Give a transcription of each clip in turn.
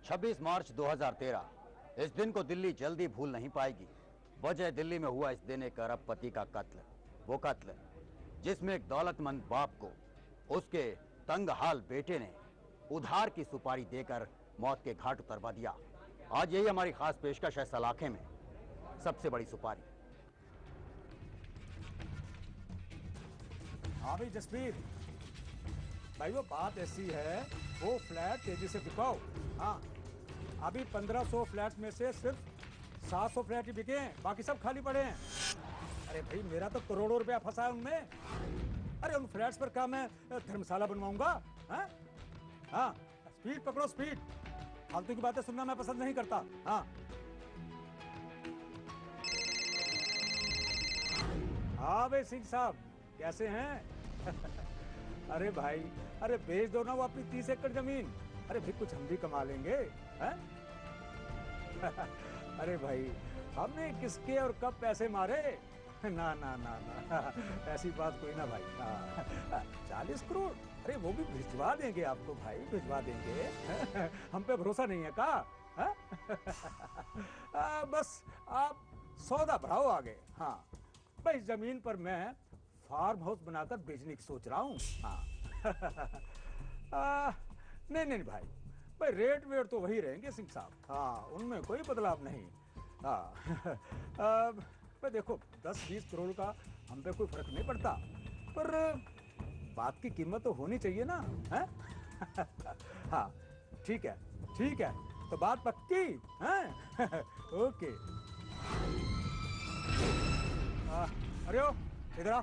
26 मार्च 2013, इस दिन को दिल्ली जल्दी भूल नहीं पाएगी। वजह दिल्ली में हुआ इस दिन एक अरबपति का कत्ल। वो कत्ल जिसमें एक दौलतमंद बाप को उसके तंग हाल बेटे ने उधार की सुपारी देकर मौत के घाट उतरवा दिया। आज यही हमारी खास पेशकश है सलाखे में सबसे बड़ी सुपारी। हाँ भाई जसवीर भाई, वो बात ऐसी है, वो फ्लैट तेजी से बिकाओ। हाँ, अभी 1500 फ्लैट में से सिर्फ 700 फ्लैट ही बिके हैं, बाकी सब खाली पड़े हैं। अरे भाई, मेरा तो करोड़ों रुपया फंसा है उनमें। अरे उन फ्लैट्स पर क्या मैं धर्मशाला बनवाऊंगा? हाँ, स्पीड पकड़ो स्पीड। फालतू की बातें सुनना मैं पसंद नहीं करता। हाँ हाँ भाई सिंह साहब, कैसे हैं? अरे भाई, अरे बेच दो ना वो अपनी 30 एकड़ जमीन। अरे भाई, कुछ हम भी कमा लेंगे, हैं? अरे भाई, हमने किसके और कब पैसे मारे? ना ना ना ना, ऐसी बात कोई ना भाई। 40 करोड़, अरे वो भी भिजवा देंगे आपको भाई, भिजवा देंगे। हम पे भरोसा नहीं है का? बस आप सौदा बढ़ाओ आगे। हाँ भाई, जमीन पर मैं फार्म हाउस बनाकर बेचने की सोच रहा हूँ। हाँ। नहीं नहीं भाई, भाई रेट वेट तो वही रहेंगे सिंह साहब। हाँ, उनमें कोई बदलाव नहीं। हाँ। भाई देखो, 10-20 करोड़ का हम पे कोई फर्क नहीं पड़ता, पर बात की कीमत तो होनी चाहिए ना, है? हाँ ठीक है, ठीक है, तो बात पक्की है? ओके। अरे ओ, इधर आ।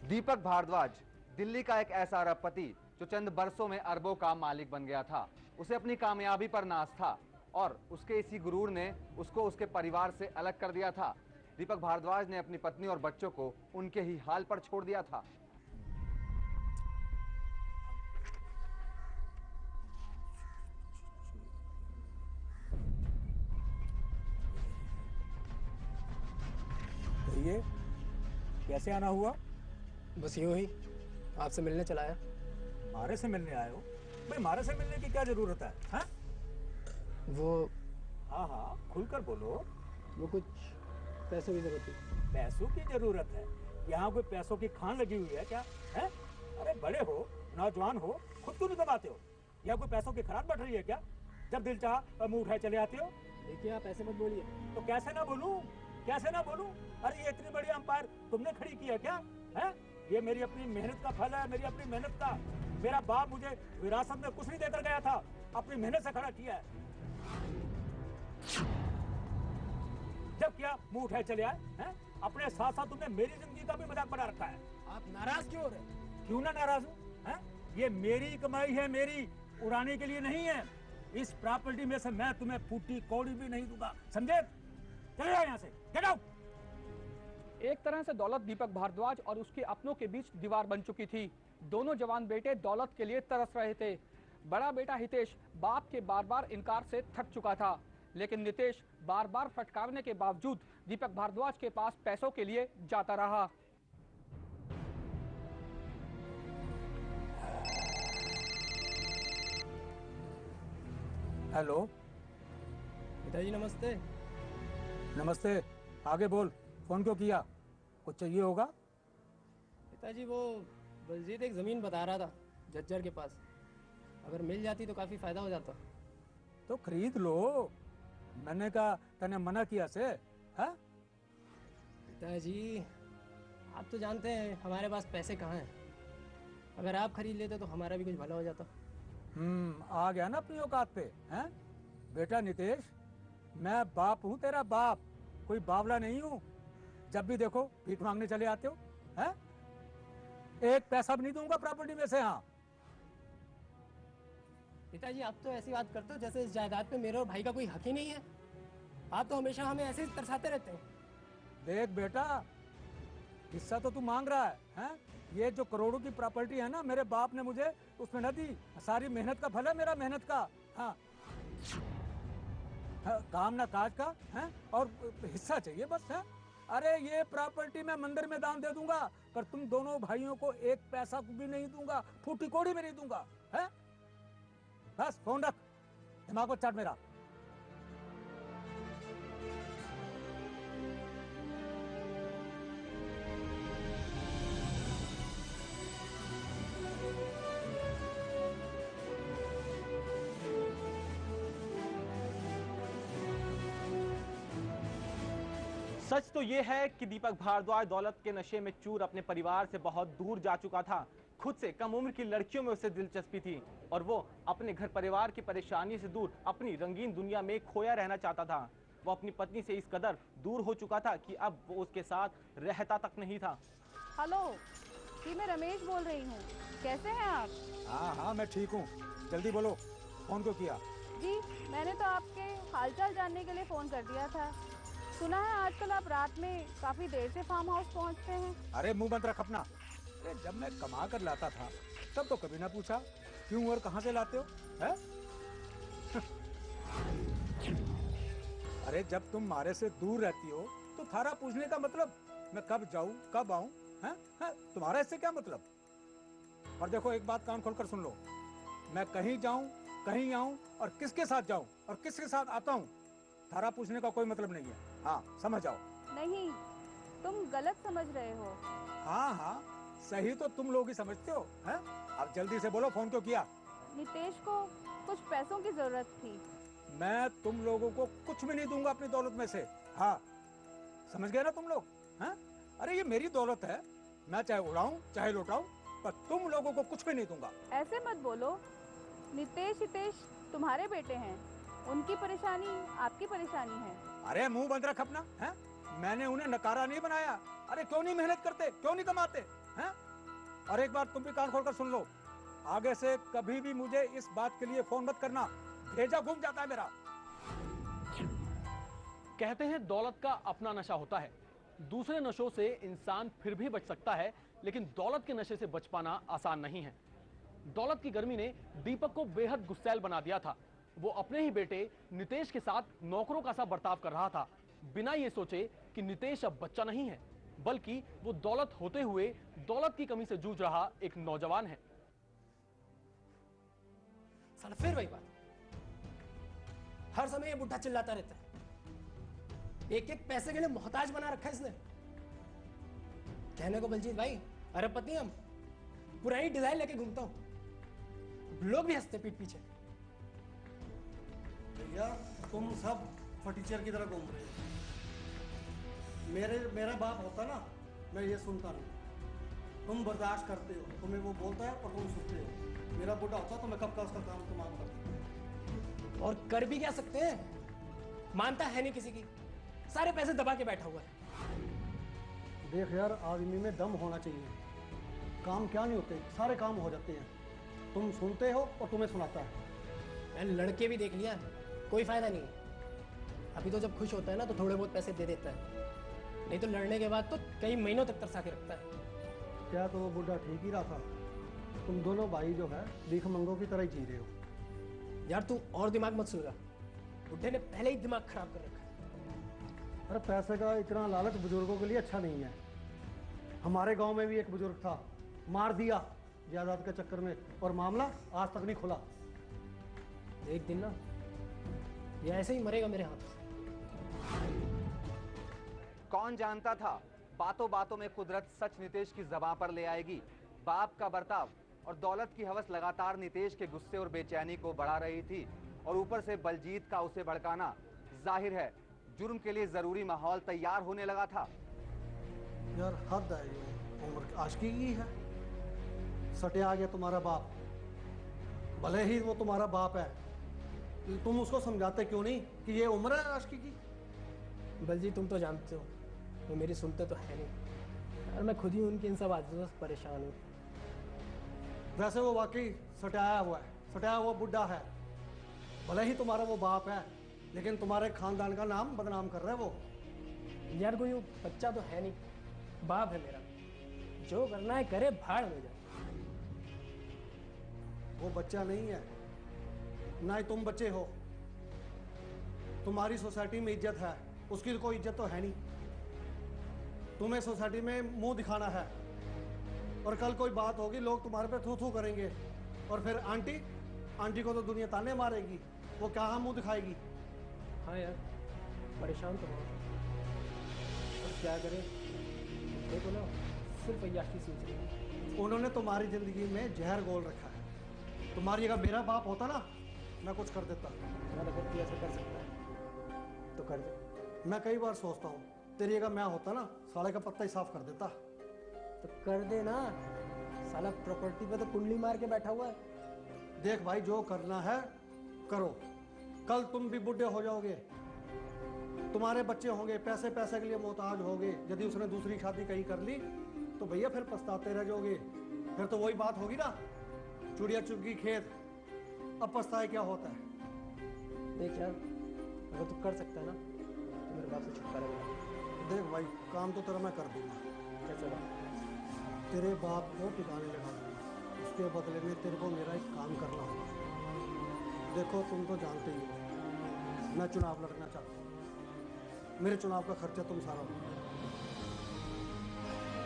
दीपक भारद्वाज दिल्ली का एक ऐसा अरबपति जो चंद बरसों में अरबों का मालिक बन गया था। उसे अपनी कामयाबी पर नाज था और उसके इसी गुरूर ने उसको उसके परिवार से अलग कर दिया था। दीपक भारद्वाज ने अपनी पत्नी और बच्चों को उनके ही हाल पर छोड़ दिया था। ये कैसे आना हुआ? बस यूं ही आपसे मिलने चला आया। मारे से मिलने आए हो? भाई मारे से मिलने की क्या जरूरत है? हाँ? वो हाँ हाँ, खुलकर बोलो। वो कुछ पैसों की जरूरत थी। पैसों की जरूरत है? यहाँ कोई पैसों की खान लगी हुई है क्या? है? अरे बड़े हो, नौजवान हो, खुद क्यों नहीं कमाते हो? या कोई पैसों की खराब बढ़ रही है क्या? जब दिल चाहा मुंह उठाए चले आते हो। देखिए, आप ऐसे मत बोलिए। तो कैसे ना बोलूं? कैसे ना बोलूं? अरे ये इतनी बड़ी अंपायर तुमने खड़ी की है क्या? है? ये मेरी अपनी मेहनत का फल है, मेरी अपनी मेहनत का। मेरा बाप मुझे विरासत में कुछ नहीं देकर गया था, अपनी मेहनत से खड़ा किया है। जब क्या मुंह उठाए चले आए हैं? अपने साथ साथ तुमने मेरी जिंदगी का भी मजाक बना रखा है। आप नाराज क्यों हो रहे? क्यों ना नाराज हूं? ये मेरी कमाई है, मेरी, उड़ाने के लिए नहीं है। इस प्रॉपर्टी में से मैं तुम्हें फूटी कौड़ी भी नहीं दूंगा, समझे? चले जाओ यहाँ से, गेट आउट। एक तरह से दौलत दीपक भारद्वाज और उसके अपनों के बीच दीवार बन चुकी थी। दोनों जवान बेटे दौलत के लिए तरस रहे थे। बड़ा बेटा हितेश बाप के बार बार इनकार से थक चुका था, लेकिन नितेश बार बार फटकारने के बावजूद दीपक भारद्वाज के पास पैसों के लिए जाता रहा। हेलो। पिताजी नमस्ते। नमस्ते, आगे बोल। फोन क्यों किया? कुछ चाहिए होगा? पिताजी, वो बलजीत एक जमीन बता रहा था जज्जर के पास। अगर मिल जाती तो काफी फायदा हो जाता। तो खरीद लो। मैंने कहा तने मना किया से? है? पिताजी, आप तो जानते हैं हमारे पास पैसे कहाँ हैं। अगर आप खरीद लेते तो हमारा भी कुछ भला हो जाता। आ गया ना अपनी औकात पे। हैं? बेटा नितेश, मैं बाप हूँ, तेरा बाप, कोई बावला नहीं हूँ। जब भी देखो भीख मांगने चले आते हो। हैं? एक पैसा भी नहीं दूंगा प्रॉपर्टी में से। हाँ पिताजी, आप तो ऐसी बात करते हो जैसे इस जायदाद पे मेरे और भाई का कोई हक ही नहीं है। आप तो हमेशा हमें ऐसे ही तरसाते रहते हैं। देख बेटा, हिस्सा तो तू मांग रहा है? ये जो करोड़ों की प्रॉपर्टी है ना, मेरे बाप ने मुझे उसमें न दी। सारी मेहनत का फल है, मेरा मेहनत का। हाँ, काम ना काज का है, और हिस्सा चाहिए बस है। अरे ये प्रॉपर्टी मैं मंदिर में दान दे दूंगा, पर तुम दोनों भाइयों को एक पैसा भी नहीं दूंगा, फूटी कोड़ी भी नहीं दूंगा, है? बस फोन रख, दिमाग को चाट मेरा। सच तो यह है कि दीपक भारद्वाज दौलत के नशे में चूर अपने परिवार से बहुत दूर जा चुका था। खुद से कम उम्र की लड़कियों में उसे दिलचस्पी थी और वो अपने घर परिवार की परेशानी से दूर अपनी रंगीन दुनिया में खोया रहना चाहता था। वो अपनी पत्नी से इस कदर दूर हो चुका था कि अब वो उसके साथ रहता तक नहीं था। हेलो जी, मैं रमेश बोल रही हूँ। कैसे हैं आप? हाँ मैं ठीक हूँ, जल्दी बोलो, फोन क्यों किया? जी मैंने तो आपके हालचाल जानने के लिए फ़ोन कर दिया था। सुना है आजकल आप रात में काफ़ी देर से फार्म हाउस पहुँचते हैं। अरे मुंह बंद रख अपना। अरे जब मैं कमा कर लाता था तब तो कभी ना पूछा क्यों और कहाँ से लाते हो, है? अरे जब तुम मारे से दूर रहती हो तो थारा पूछने का मतलब मैं कब जाऊं कब आऊं, हैं? तुम्हारा इससे क्या मतलब? और देखो एक बात कान खोलकर सुन लो, मैं कहीं जाऊं कहीं आऊं और किसके साथ जाऊं और किसके साथ आता हूं, थारा पूछने का कोई मतलब नहीं है। हाँ समझ जाओ। नहीं, तुम गलत समझ रहे हो। हाँ सही तो तुम लोग ही समझते हो, हैं? अब जल्दी से बोलो, फोन क्यों किया? नितेश को कुछ पैसों की जरूरत थी। मैं तुम लोगों को कुछ भी नहीं दूंगा अपनी दौलत में से। हाँ समझ गए ना तुम लोग, हैं? अरे ये मेरी दौलत है, मैं चाहे उड़ाऊं चाहे लौटाऊं, पर तुम लोगों को कुछ भी नहीं दूंगा। ऐसे मत बोलो, नितेश हितेश तुम्हारे बेटे हैं, उनकी परेशानी आपकी परेशानी है। अरे मुंह बंद रख अपना, हैं? मैंने उन्हें नकारा नहीं बनाया। अरे क्यों नहीं मेहनत करते, क्यों नहीं कमाते, हैं? और एक बार तुम भी कान खोलकर सुन लो, आगे से कभी भी मुझे इस बात के लिए फोन मत करना, भेजा घूम जाता है मेरा। कहते हैं दौलत का अपना नशा होता है। दूसरे नशों से इंसान फिर भी बच सकता है, लेकिन दौलत के नशे से बच पाना आसान नहीं है। दौलत की गर्मी ने दीपक को बेहद गुस्सैल बना दिया था। वो अपने ही बेटे नितेश के साथ नौकरों का सा बर्ताव कर रहा था, बिना ये सोचे कि नितेश अब बच्चा नहीं है, बल्कि वो दौलत होते हुए दौलत की कमी से जूझ रहा एक नौजवान है। साला फिर वही बात, हर समय ये बुढ़ा चिल्लाता रहता है। एक एक पैसे के लिए मोहताज बना रखा है इसने। कहने को बलजीत भाई अरबपति हम, पुरानी डिजाइन लेके घूमता हूँ, लोग भी हंसते पीठ पीछे। भैया तुम सब फटीचर की तरह घूम रहे हो। मेरा बाप होता ना, मैं ये सुनता नहीं। तुम बर्दाश्त करते हो, तुम्हें वो बोलता है और तुम सुनते हो। मेरा बुढ़ा होता तो मैं कब का उसका काम तमाम करता। और कर भी क्या सकते हैं, मानता है नहीं किसी की, सारे पैसे दबा के बैठा हुआ है। देख यार, आदमी में दम होना चाहिए। काम क्या नहीं होते, सारे काम हो जाते हैं। तुम सुनते हो और तुम्हें सुनाता है। मैंने लड़के भी देख लिया, कोई फायदा नहीं है। अभी तो जब खुश होता है ना तो थोड़े बहुत पैसे दे देता है, नहीं तो लड़ने के बाद तो कई महीनों तक तरसा के रखता है। क्या तो वो बुढ़ा ठीक ही रहा था? तुम दोनों भाई जो है भीख मंगों की तरह ही जी रहे हो। यार तू और दिमाग मत सुलगा, बुढ़े ने पहले ही दिमाग खराब कर रखा है। अरे पैसे का इतना लालच बुजुर्गों के लिए अच्छा नहीं है। हमारे गांव में भी एक बुजुर्ग था, मार दिया जायदाद के चक्कर में, और मामला आज तक नहीं खुला। एक दिन ना ये ऐसे ही मरेगा मेरे हाथ से। कौन जानता था बातों बातों में कुदरत सच नितेश की ज़बां पर ले आएगी। बाप का बर्ताव और दौलत की हवस लगातार नितेश के गुस्से और बेचैनी को बढ़ा रही थी, और ऊपर से बलजीत का उसे भड़काना, जाहिर है जुर्म के लिए जरूरी माहौल तैयार होने लगा था। यार हद है, ये उम्र आशिकी की है। सटे आ गया तुम्हारा बाप, भले ही वो तुम्हारा बाप है, तुम उसको समझाते क्यों नहीं कि ये उम्र है आशिकी की? बलजी तुम तो जानते हो वो मेरी सुनते तो है नहीं यार, मैं खुद ही उनकी इन सब आदतों से परेशान हूँ। वैसे वो वाकई सटाया हुआ है, सटाया हुआ बुढ़ा है। भले ही तुम्हारा वो बाप है, लेकिन तुम्हारे खानदान का नाम बदनाम कर रहा है वो। यार कोई बच्चा तो है नहीं, बाप है मेरा, जो करना है करे, भाड़ में जाए। वो बच्चा नहीं है, ना ही तुम बच्चे हो। तुम्हारी सोसाइटी में इज्जत है, उसकी तो कोई इज्जत तो है नहीं। तुम्हें सोसाइटी में मुंह दिखाना है, और कल कोई बात होगी लोग तुम्हारे पे थू थू करेंगे, और फिर आंटी आंटी को तो दुनिया ताने मारेगी, वो क्या मुंह दिखाएगी। हाँ यार, परेशान तो बहुत, और क्या करें, देखो ना सिर्फ अय्याशी सोच रही है। उन्होंने तुम्हारी जिंदगी में जहर घोल रखा है। तुम्हारी अगर मेरा बाप होता ना, मैं कुछ कर देता। अगर तू ऐसा कर सकता है तो कर दे। मैं कई बार सोचता हूँ, तेरी अगर मैं होता ना, साले का पत्ता ही साफ कर देता। तो कर दे ना, साला प्रॉपर्टी पे तो कुंडली मार के बैठा हुआ है। देख भाई, जो करना है करो, कल तुम भी बूढ़े हो जाओगे, तुम्हारे बच्चे होंगे, पैसे पैसे के लिए मोहताज होगे। यदि उसने दूसरी शादी कहीं कर ली तो भैया फिर पछताते रह जाओगे। फिर तो वही बात होगी ना, चुड़िया चुग गई खेत, अब पछताए क्या होता है। देख यार, अगर तू कर सकता है ना तो मेरे बाप से छुटकारा मिला। देख भाई, काम तो तेरा मैं कर दूंगा। कैसे बात? तेरे बाप को ठिकाने लगा दूंगा, उसके बदले में तेरे को मेरा एक काम करना होगा। देखो तुम तो जानते ही हो, मैं चुनाव लड़ना चाहता हूँ, मेरे चुनाव का खर्चा तुम सारा हो,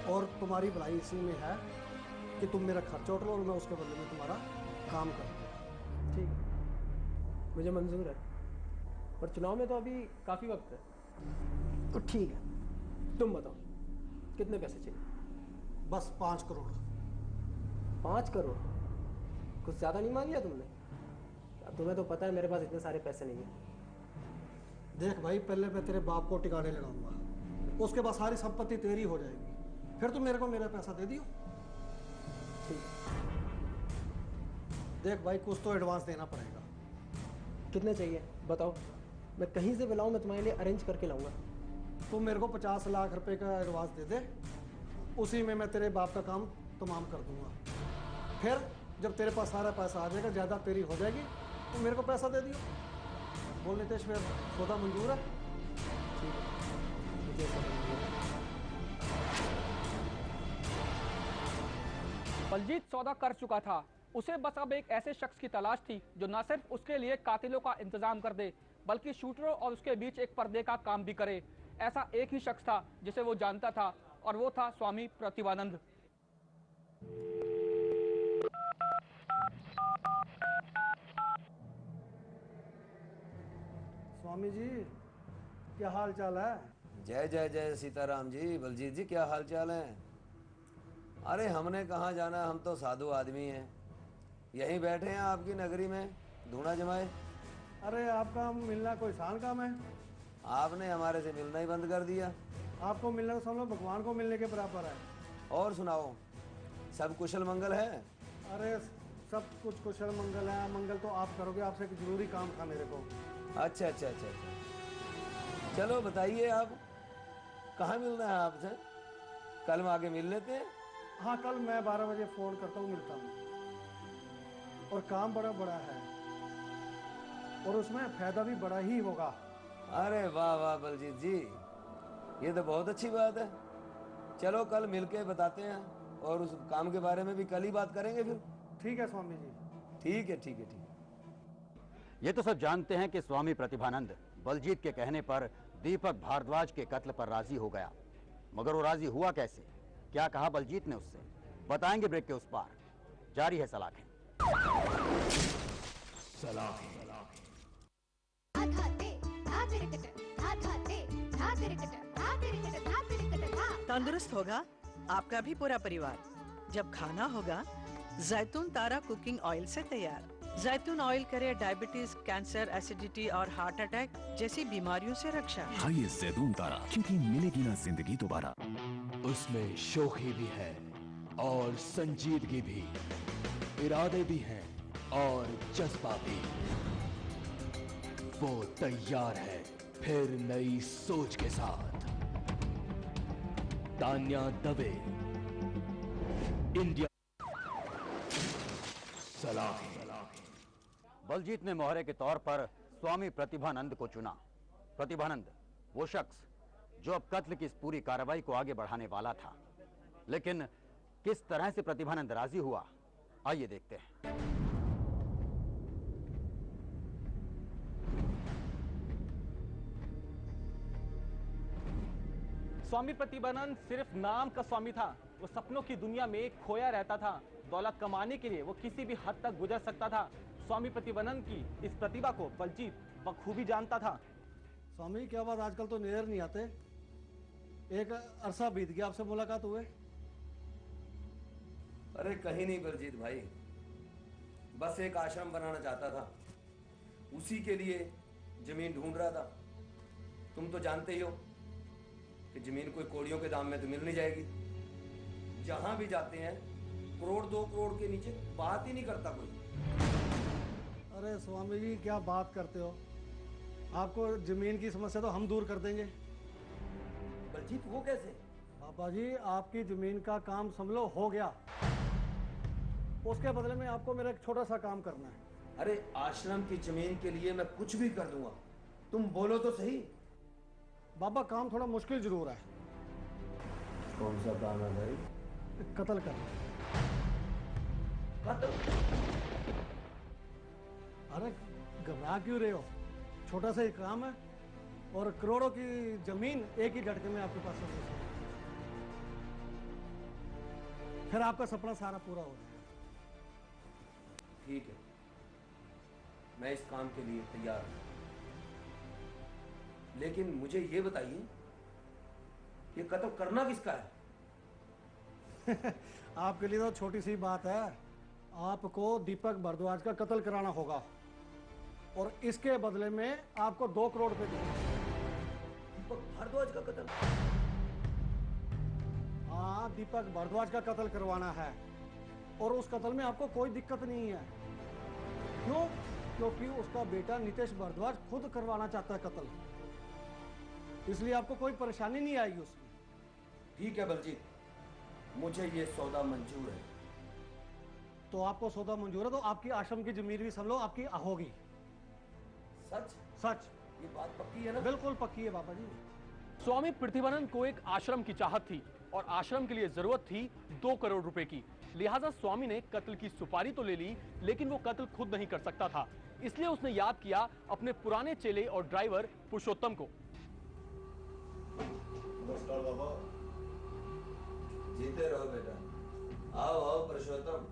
और तुम्हारी भलाई इसी में है कि तुम मेरा खर्चा उठा लो और मैं उसके बदले में तुम्हारा काम करूँ। ठीक है, मुझे मंजूर है, पर चुनाव में तो अभी काफ़ी वक्त है। तो ठीक है, तुम बताओ कितने पैसे चाहिए? बस 5 करोड़। 5 करोड़? कुछ ज़्यादा नहीं मांग लिया तुमने? अब तुम्हें तो पता है मेरे पास इतने सारे पैसे नहीं हैं। देख भाई, पहले मैं तेरे बाप को टिकाने लगाऊंगा, उसके बाद सारी संपत्ति तेरी हो जाएगी, फिर तुम मेरे को मेरा पैसा दे दियो। ठीक। देख भाई, कुछ तो एडवांस देना पड़ेगा। कितने चाहिए बताओ, मैं कहीं से बुलाऊं, मैं तुम्हारे लिए अरेंज करके लाऊंगा। तुम मेरे को 50 लाख रुपए का एडवांस दे दे, उसी में मैं तेरे बाप का काम तमाम कर दूंगा। फिर जब तेरे पास सारा पैसा आ जाएगा, ज़्यादा तेरी हो जाएगी, तो मेरे को पैसा दे दियो। बोल नितेश, फिर सौदा मंजूर है? ठीक है, मुझे ऐसा मंजूर है। बलजीत सौदा कर चुका था, उसे बस अब एक ऐसे शख्स की तलाश थी जो न सिर्फ उसके लिए कातिलों का इंतजाम कर दे, बल्कि शूटरों और उसके बीच एक पर्दे का काम भी करे। ऐसा एक ही शख्स था जिसे वो जानता था, और वो था स्वामी प्रतिभानंद। स्वामी जी, क्या हाल चाल है? जय जय जय सीताराम जी। बलजीत जी, क्या हाल चाल है? अरे हमने कहाँ जाना, हम तो साधु आदमी हैं, यहीं बैठे हैं आपकी नगरी में धूना जमाए। अरे आपका मिलना कोई आसान काम है? आपने हमारे से मिलना ही बंद कर दिया। आपको मिलना तो समझो भगवान को मिलने के बराबर है। और सुनाओ, सब कुशल मंगल है? अरे सब कुछ कुशल मंगल है। मंगल तो आप करोगे, आपसे एक जरूरी काम था मेरे को। अच्छा अच्छा अच्छा अच्छा, चलो बताइए आप कहाँ मिलना है आपसे? कल हम आके मिल लेते हैं। हाँ, कल मैं 12 बजे फ़ोन करता हूँ, मिलता हूँ। और काम बड़ा बड़ा है, और उसमें फ़ायदा भी बड़ा ही होगा। अरे वाह वाह बलजीत जी, ये तो बहुत अच्छी बात है। चलो कल मिलके बताते हैं, और उस काम के बारे में भी कल ही बात करेंगे फिर। ठीक है स्वामी जी। ठीक है ठीक है ठीक है। ये तो सब जानते हैं कि स्वामी प्रतिभानंद बलजीत के कहने पर दीपक भारद्वाज के कत्ल पर राजी हो गया, मगर वो राजी हुआ कैसे, क्या कहा बलजीत ने उससे, बताएंगे ब्रेक के उस पार। जारी है सलाखें। तंदुरुस्त होगा आपका भी पूरा परिवार जब खाना होगा जैतून तारा कुकिंग ऑयल से तैयार। जैतून ऑयल करे डायबिटीज, कैंसर, एसिडिटी और हार्ट अटैक जैसी बीमारियों से रक्षा। खाइए जैतून तारा, क्योंकि मिलेगी ना जिंदगी दोबारा। उसमें शोखी भी है और संजीदगी भी, इरादे भी हैं और जज्बा भी। वो तैयार है फिर नई सोच के साथ। तान्या दवे, इंडिया। सलाम। बलजीत ने मोहरे के तौर पर स्वामी प्रतिभानंद को चुना। प्रतिभानंद वो शख्स जो अब कत्ल की इस पूरी कार्रवाई को आगे बढ़ाने वाला था, लेकिन किस तरह से प्रतिभानंद राजी हुआ, आइए देखते हैं। स्वामी प्रतिभनन सिर्फ नाम का स्वामी था। वो सपनों की दुनिया में खोया रहता था। दौलत कमाने के लिए वो किसी भी हद तक गुजर सकता था। स्वामी प्रतिभनन की इस प्रतिभा को बलजीत बखूबी जानता था। स्वामी क्या बात, आजकल तो नजर नहीं आते, एक अरसा बीत गया आपसे मुलाकात हुए। अरे कहीं नहीं बलजीत भाई, बस एक आश्रम बनाना चाहता था, उसी के लिए जमीन ढूंढ रहा था। तुम तो जानते ही हो कि जमीन कोई कौड़ियों के दाम में तो मिल नहीं जाएगी। जहां भी जाते हैं करोड़ 2 करोड़ के नीचे बात ही नहीं करता कोई। अरे स्वामी जी क्या बात करते हो, आपको जमीन की समस्या तो हम दूर कर देंगे। बलजीत वो कैसे? पापा जी आपकी जमीन का काम समझ लो हो गया, उसके बदले में आपको मेरा एक छोटा सा काम करना है। अरे आश्रम की जमीन के लिए मैं कुछ भी कर दूंगा, तुम बोलो तो सही। बाबा काम थोड़ा मुश्किल जरूर है। कौन सा काम है भाई? कत्ल करना। कत्ल? अरे घबरा क्यों रहे हो, छोटा सा ही काम है और करोड़ों की जमीन एक ही झटके में आपके पास है। फिर आपका सपना सारा पूरा हो जाएगा। ठीक है, मैं इस काम के लिए तैयार हूं, लेकिन मुझे ये बताइए कि कत्ल करना किसका है? आपके लिए तो छोटी सी बात है, आपको दीपक भारद्वाज का कत्ल कराना होगा और इसके बदले में आपको 2 करोड़ रुपए देंगे। दीपक भारद्वाज का कत्ल? हाँ, दीपक भारद्वाज का कत्ल करवाना है और उस कत्ल में आपको कोई दिक्कत नहीं है। क्यों? क्योंकि उसका बेटा नितेश भारद्वाज खुद करवाना चाहता है कत्ल, इसलिए आपको कोई परेशानी नहीं आएगी उसमें। ठीक है बलजीत, मुझे ये सौदा मंजूर है। तो आपको सौदा मंजूर है तो आपकी आश्रम की जमीन भी समझ लो आपकी होगी। सच? सच। ये बात पक्की है ना? बिल्कुल पक्की है बाबा जी। स्वामी प्रतिभनन को एक आश्रम की चाहत थी और आश्रम के लिए जरूरत थी 2 करोड़ रुपए की। लिहाजा स्वामी ने कत्ल की सुपारी तो ले ली, लेकिन वो कत्ल खुद नहीं कर सकता था, इसलिए उसने याद किया अपने पुराने चेले और ड्राइवर पुरुषोत्तम को। नमस्कार बाबा। जीते रहो बेटा। आओ आओ पुरुषोत्तम,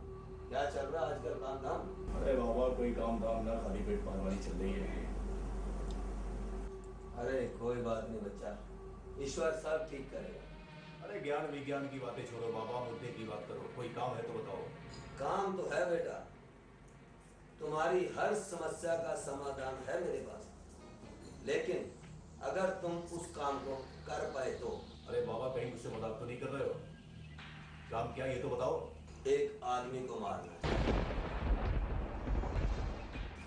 क्या चल रहा है आजकल काम धाम? अरे बाबा कोई काम धाम ना, खाली पेट पानी चल रही है। अरे कोई बात नहीं बच्चा, ईश्वर सब ठीक करेगा। अरे ज्ञान विज्ञान की बातें छोड़ो बाबा, मुद्दे की बात करो। कोई काम है तो बताओ। काम तो है बेटा, तुम्हारी हर समस्या का समाधान है मेरे पास, लेकिन अगर तुम उस काम को कर पाए तो। अरे बाबा कहीं मुझसे मजाक तो नहीं कर रहे हो? काम क्या ये तो बताओ। एक आदमी को मारना है।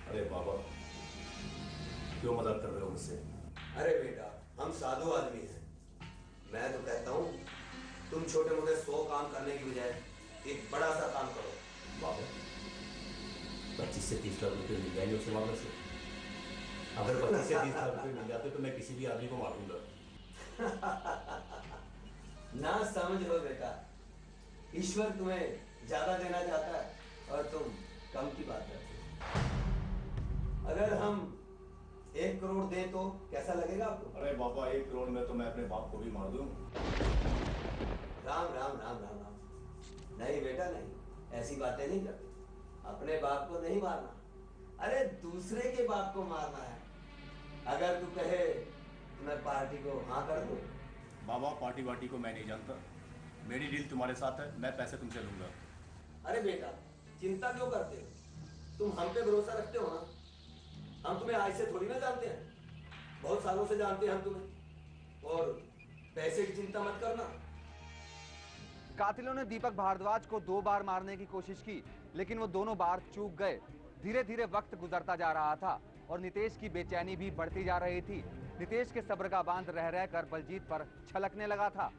अरे बाबा क्यों मजाक कर रहे हो मुझसे? अरे बेटा हम साधु आदमी हैं, मैं तो कहता हूँ तुम छोटे मोटे 100 काम करने की बजाय एक बड़ा सा काम करो। बाबा 25 से 30 लाख रुपए मिल जाएंगे उससे मामले से? अगर 25 से 30 लाख रुपए मिल जाते तो मैं किसी भी आदमी को मार दूंगा। ना समझ लो बेटा, ईश्वर तुम्हें ज्यादा देना चाहता है और तुम कम की बात करते हो। अगर हम 1 करोड़ दें तो कैसा लगेगा आपको? अरे बाबा 1 करोड़ में तो मैं अपने बाप को भी मार दूं। राम राम राम राम राम। नहीं बेटा नहीं, ऐसी बातें नहीं करते। अपने बाप को नहीं मारना, अरे दूसरे के बाप को मारना है। अगर तू कहे तो मैं पार्टी को हाँ कर दूं। बाबा पार्टी वार्टी को मैं नहीं जानता, मेरी डील तुम्हारे साथ है, मैं पैसे तुमसे लूंगा। अरे बेटा चिंता क्यों करते हो, तुम हम पे भरोसा रखते हो ना। हम तुम्हें आज से थोड़ी ना जानते हैं, बहुत सालों से जानते हैं हम तुम्हें, और पैसे की चिंता मत करना। कातिलों ने दीपक भारद्वाज को 2 बार मारने की कोशिश की, लेकिन वो दोनों बार चूक गए। धीरे धीरे वक्त गुजरता जा रहा था और नितेश की बेचैनी भी बढ़ती जा रही थी। नितेश के सब्र का बांध रह रहकर बलजीत पर छलकने लगा था।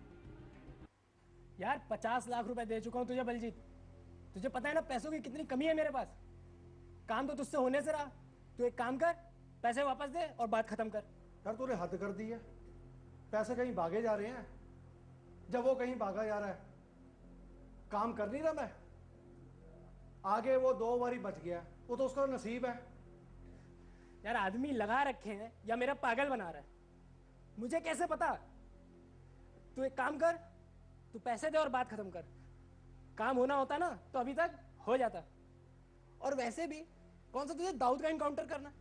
यार 50 लाख रुपए दे चुका हूं तुझे बलजीत, तुझे पता है ना पैसों की कितनी कमी है मेरे पास। काम तो तुझसे होने से रहा, तू एक काम कर, पैसे वापस दे और बात खत्म कर। यार तूने हद कर दी है, पैसे कहीं भागे जा रहे हैं। जब वो कहीं भागा जा रहा है, काम कर नहीं रहा मैं, आगे वो 2 बारी बच गया, वो तो उसका नसीब है। यार आदमी लगा रखे हैं या मेरा पागल बना रहा है, मुझे कैसे पता? तू एक काम कर, तू पैसे दे और बात खत्म कर। काम होना होता ना तो अभी तक हो जाता। और वैसे भी कौन सा तुझे दाऊद का इनकाउंटर करना।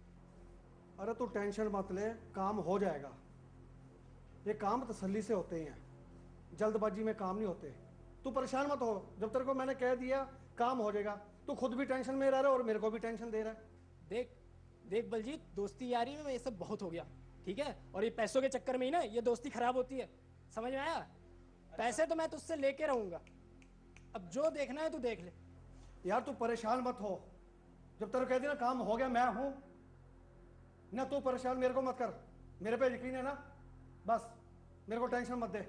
अरे तू टेंशन मत ले, काम हो जाएगा। ये काम तसल्ली से होते ही हैं, जल्दबाजी में काम नहीं होते। तू परेशान मत हो, जब तेरे को मैंने कह दिया काम हो जाएगा। तू खुद भी टेंशन में रह रहा है और मेरे को भी टेंशन दे रहा है। देख देख बलजीत, दोस्ती यारी में ये सब बहुत हो गया, ठीक है? और ये पैसों के चक्कर में ही ना ये दोस्ती खराब होती है, समझ में आया? पैसे तो मैं तुझसे लेके रहूंगा, अब जो देखना है तू देख ले। यार तू परेशान मत हो, जब तेरे को कह दिया ना काम हो गया, मैं हूं ना। तू परेशान मेरे को मत कर, मेरे पे यकीन है ना, बस मेरे को टेंशन मत दे।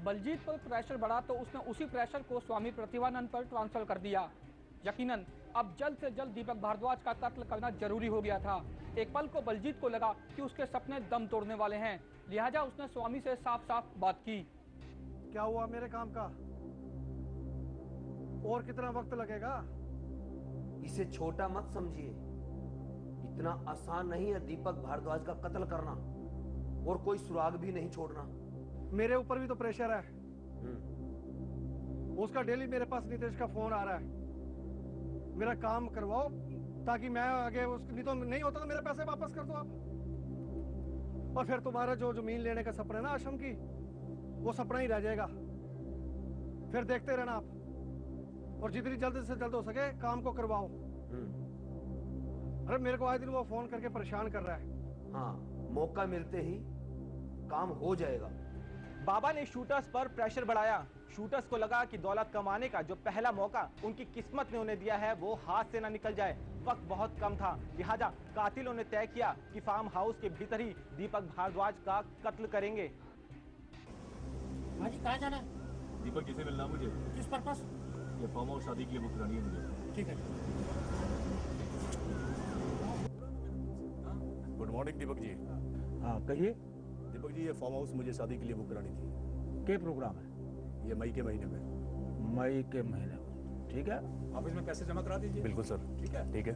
बलजीत पर प्रेशर बढ़ा तो उसने उसी प्रेशर को स्वामी प्रतिभानंद पर ट्रांसफर कर दिया। यकीनन अब जल्द से जल्द दीपक भारद्वाज का कत्ल करना जरूरी हो गया था। एक पल को बलजीत को लगा कि उसके सपने दम तोड़ने वाले हैं, लिहाजा उसने स्वामी से साफ साफ बात की। क्या हुआ मेरे काम का? और कितना वक्त लगेगा? इसे छोटा मत समझिए, इतना आसान नहीं है दीपक भारद्वाज का कत्ल करना, और कोई सुराग भी नहीं छोड़ना। मेरे ऊपर भी तो प्रेशर है। उसका डेली मेरे पास नितेश का फोन आ रहा है, मेरा काम करवाओ ताकि मैं आगे नहीं तो नहीं होता तो मेरे पैसे वापस कर दो आप। और फिर तुम्हारा जो जमीन लेने का सपना है ना आश्रम की, वो सपना ही रह जाएगा। फिर देखते रहना आप, और जितनी जल्द से जल्द हो सके काम को करवाओ। अरे मेरे को आज दिन वो फोन करके परेशान कर रहा है। हाँ, मौका मिलते ही काम हो जाएगा। बाबा ने शूटर्स पर प्रेशर बढ़ाया। शूटर्स को लगा कि दौलत कमाने का जो पहला मौका उनकी किस्मत ने उन्हें दिया है वो हाथ से ना निकल जाए। वक्त बहुत कम था, लिहाजा कातिलों ने तय किया कि फार्म हाउस के भीतर ही दीपक भारद्वाज का कत्ल करेंगे। हाँ जी, कहाँ जाना है? दीपक जी से मिलना मुझे। किस पर्पस? ये फार्म हाउस शादी के लिए बुक करानी है मुझे। ठीक है। Good morning Deepak ji. हाँ कहिए। दीपक जी, ये फार्म हाउस मुझे शादी के लिए बुक करानी थी। क्या प्रोग्राम है? ये मई के महीने में। मई के महीने में, ठीक है। ऑफिस में पैसे जमा करा दीजिए। बिल्कुल सर। ठीक है, ठीक है।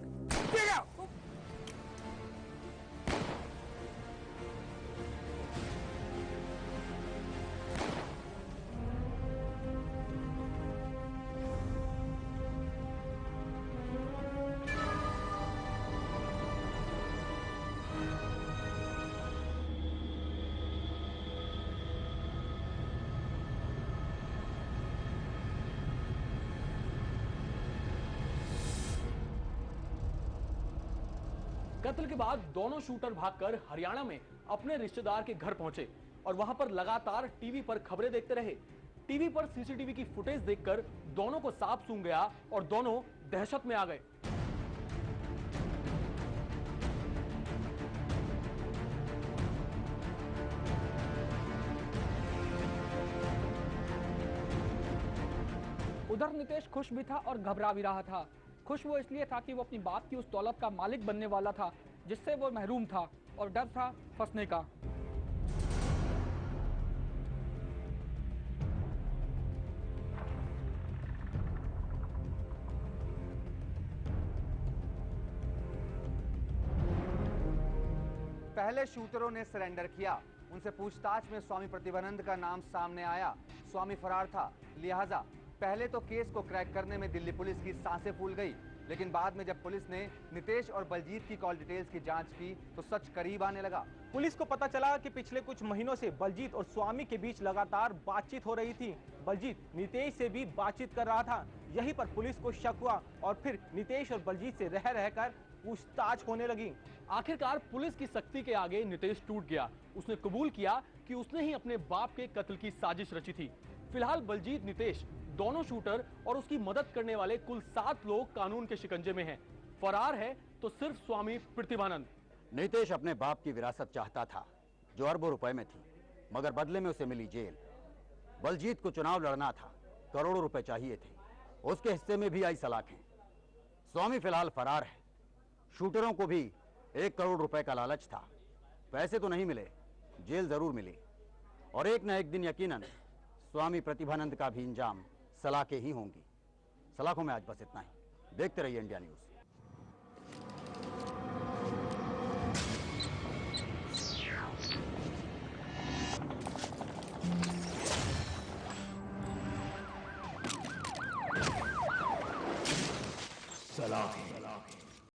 कत्ल के बाद दोनों शूटर भागकर हरियाणा में अपने रिश्तेदार के घर पहुंचे और वहां पर लगातार टीवी पर खबरें देखते रहे। टीवी पर सीसीटीवी की फुटेज देखकर दोनों को सांप सूंघ गया और दोनों दहशत में आ गए। उधर नितेश खुश भी था और घबरा भी रहा था। खुश वो इसलिए था कि वो अपनी बाप की उस दौलत का मालिक बनने वाला था जिससे वो महरूम था, और डर था फंसने का। पहले शूटरों ने सरेंडर किया। उनसे पूछताछ में स्वामी प्रतिभानंद का नाम सामने आया। स्वामी फरार था, लिहाजा पहले तो केस को क्रैक करने में दिल्ली पुलिस की सांसें फूल गई, लेकिन बाद में जब पुलिस ने नितेश और बलजीत की कॉल डिटेल्स की जांच की तो सच करीब आने लगा। पुलिस को पता चला कि पिछले कुछ महीनों से बलजीत और स्वामी के बीच लगातार बातचीत हो रही थी। बलजीत नितेश से भी बातचीत कर रहा था। यहीं पर पुलिस को शक हुआ और फिर नितेश और बलजीत से रह रहकर पूछताछ होने लगी। आखिरकार पुलिस की सख्ती के आगे नितेश टूट गया। उसने कबूल किया कि उसने ही अपने बाप के कत्ल की साजिश रची थी। फिलहाल बलजीत, नितेश, दोनों शूटर और उसकी मदद करने वाले कुल 7 लोग कानून के शिकंजे में हैं। फरार है तो सिर्फ स्वामी प्रतिभानंद। नितेश अपने बाप की विरासत चाहता था जो अरबों रुपए में थी, मगर बदले में उसे मिली जेल। बलजीत को चुनाव लड़ना था, करोड़ों रुपए चाहिए थे, उसके हिस्से में भी आई सलाखें। स्वामी फिलहाल फरार है। शूटरों को भी 1 करोड़ रुपए का लालच था। पैसे तो नहीं मिले, जेल जरूर मिली, और एक न एक दिन यकीनन स्वामी प्रतिभानंद का भी इंजाम सलाखें ही होंगी। सलाखों में आज बस इतना ही। देखते रहिए इंडिया न्यूज। औलाद हैं।